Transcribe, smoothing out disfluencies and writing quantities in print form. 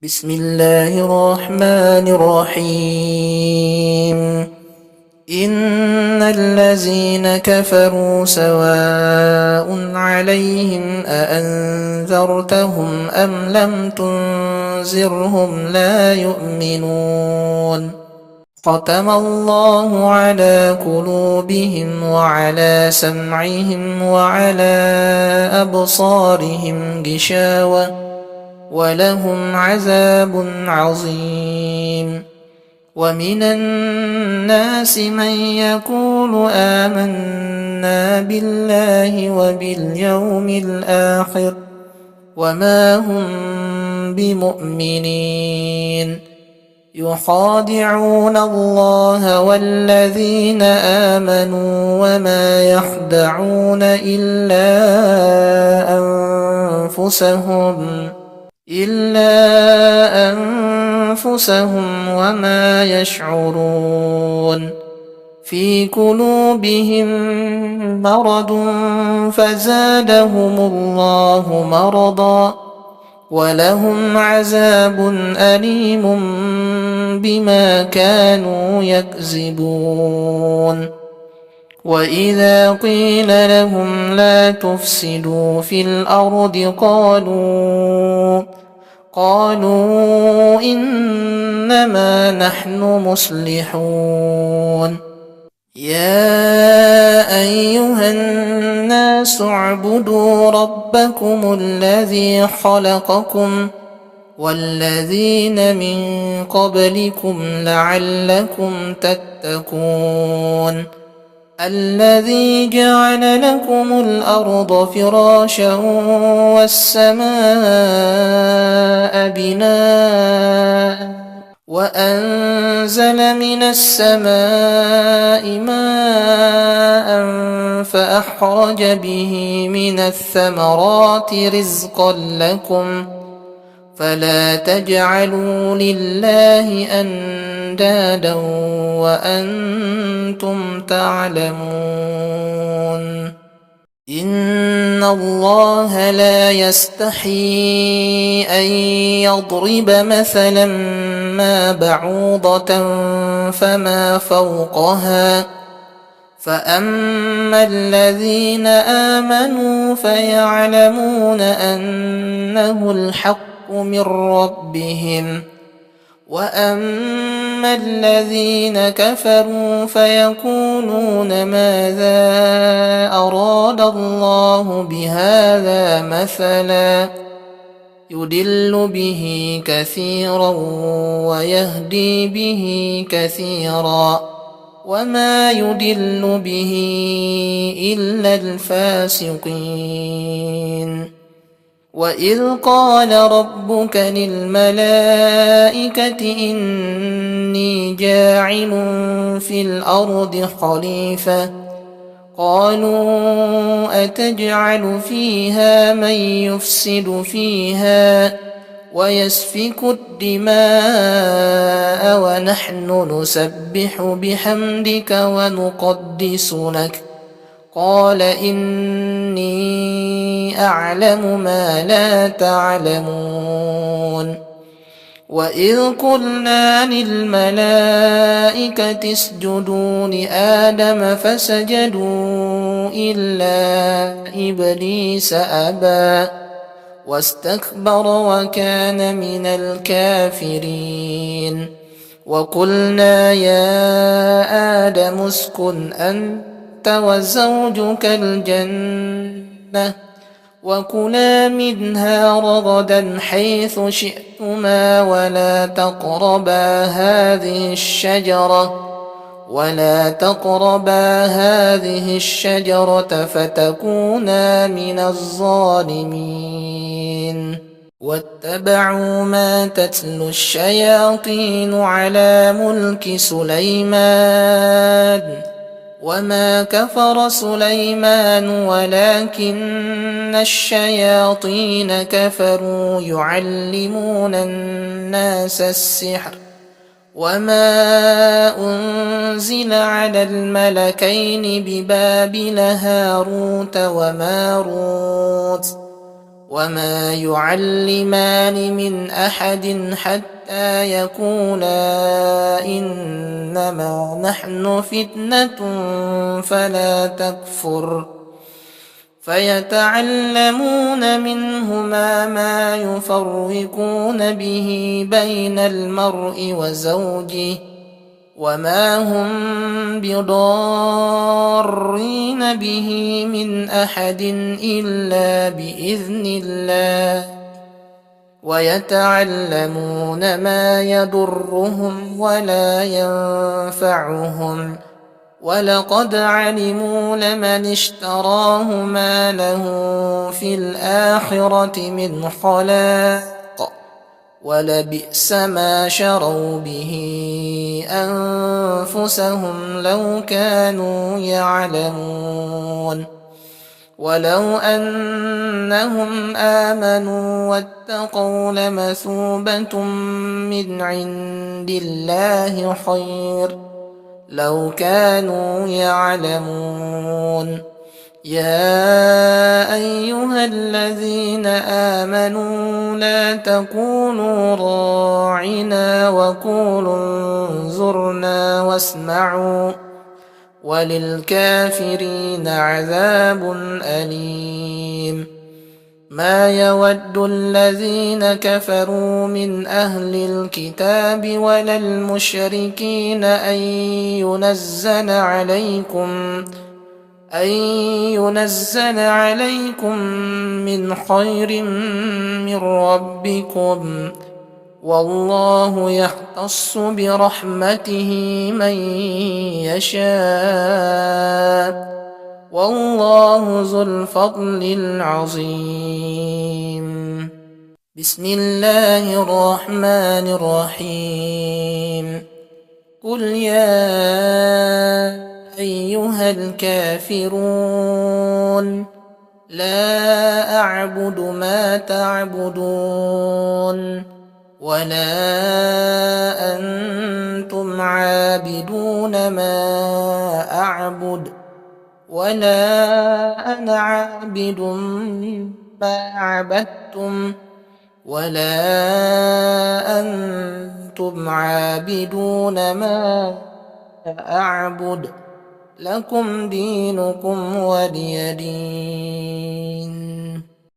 بسم الله الرحمن الرحيم إن الذين كفروا سواء عليهم أأنذرتهم أم لم تنذرهم لا يؤمنون ختم الله على قلوبهم وعلى سمعهم وعلى أبصارهم غشاوة ولهم عذاب عظيم ومن الناس من يقول آمنا بالله وباليوم الآخر وما هم بمؤمنين يخادعون الله والذين آمنوا وما يخدعون إلا أنفسهم وما يشعرون في قلوبهم مرض فزادهم الله مرضا ولهم عذاب أليم بما كانوا يكذبون وإذا قيل لهم لا تفسدوا في الأرض قالوا إنما نحن مصلحون يا أيها الناس اعبدوا ربكم الذي خلقكم والذين من قبلكم لعلكم تتقون الذي جعل لكم الأرض فراشا والسماء بناء وأنزل من السماء ماء فأخرج به من الثمرات رزقا لكم فلا تجعلوا لله أندادا وأنتم تعلمون إن الله لا يستحيي أن يضرب مثلا ما بعوضة فما فوقها فأما الذين آمنوا فيعلمون أنه الحق من ربهم وأما الذين كفروا فيقولون ماذا أراد الله بهذا مثلا يضل به كثيرا ويهدي به كثيرا وما يضل به إلا الفاسقين وإذ قال ربك للملائكة إني جاعل في الأرض خليفة قالوا أتجعل فيها من يفسد فيها ويسفك الدماء ونحن نسبح بحمدك ونقدس لك قال إني أعلم ما لا تعلمون وإذ قلنا للملائكة اسجدوا لآدم فسجدوا إلا إبليس أبى واستكبر وكان من الكافرين وقلنا يا آدم اسكن أنت وزوجك الجنة وكلا منها رغدا حيث شئتما ولا تقربا هذه الشجرة فتكونا من الظالمين واتبعوا ما تتلو الشياطين على ملك سليمان وما كفر سليمان ولكن الشياطين كفروا يعلمون الناس السحر وما أنزل على الملكين ببابل هاروت وماروت وما يعلمان من أحد حتى يقولا إنما نحن فتنة فلا تكفر فيتعلمون منهما ما يفرقون به بين المرء وزوجه وما هم بضارين به من أحد إلا بإذن الله ويتعلمون ما يضرهم ولا ينفعهم ولقد علموا لمن اشتراه ما له في الآخرة من خلاق ولبئس ما شروا به أنفسهم لو كانوا يعلمون ولو أنهم آمنوا واتقوا لمثوبة من عند الله خير لو كانوا يعلمون يا أيها الذين آمنوا لا تقولوا راعنا وقولوا انظرنا واسمعوا وللكافرين عذاب أليم ما يود الذين كفروا من أهل الكتاب ولا المشركين أن ينزل عليكم من خير من ربكم والله يختص برحمته من يشاء والله ذو الفضل العظيم بسم الله الرحمن الرحيم قل يا أيها الكافرون لا أعبد ما تعبدون ولا أنتم عابدون ما أعبد ولا أنا عابد ما عبدتم ولا أنتم عابدون ما أعبد لكم دينكم ولي دين